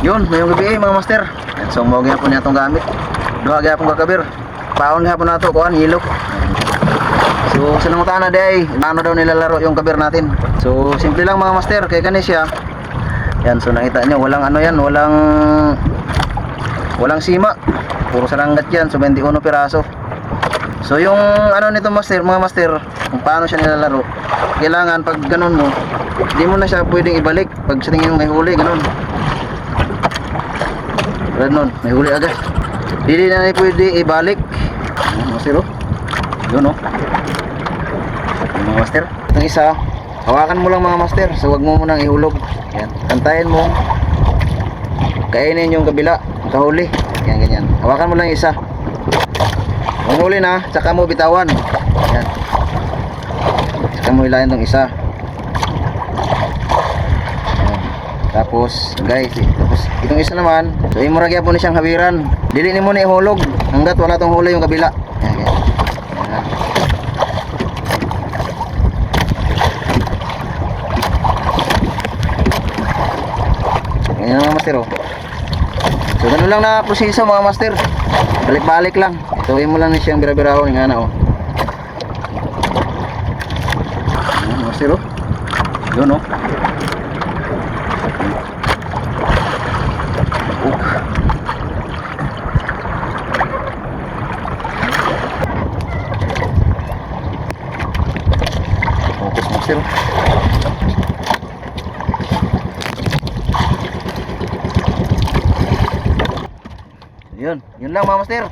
Yun, mayong gabi mga master. So mo gyapon niya tong gamit. Duha gyapon kakabir. Paon gyapon nato kuan yelo. So sanang utana day, ano daw nilalaro yung kabir natin. So simple lang mga master, kay kani siya. Yan, so nakita niyo walang ano yan, walang sima. Puro saranggat yan, so 21 piraso. So yung ano nito master, mga master, kung paano siya nilalaro. Kailangan pag ganun mo, hindi mo na siya pwedeng ibalik pag sa tingin mo may huli, ganun. Ganun, may huli agad. Hindi na pwede ibalik. Master, oh. Yun, oh. Mga master, itong isa, hawakan mo lang mga master. So wag mo munang ihulog. Yan, kantayin mo. Kainin yung kabila, kahuli. Yan, ganyan. Hawakan mo lang yung isa. Kung huli na, tsaka mo bitawan. Yan. Tsaka mo hilahin tong isa. Tapos guys, tapos itong isa naman, so imuragya po na siyang hawiran. Dili ni mo na ihulog hanggat wala tong huli yung kabila. Yan, yan. Yan mga master, oh. So ganun lang na proseso mga master. Balik-balik lang. Tuwin mo lang na siyang bira-birahon nga na, oh. Yan mga master, oh. Yun, oh. Focus master. Yun lang mga master.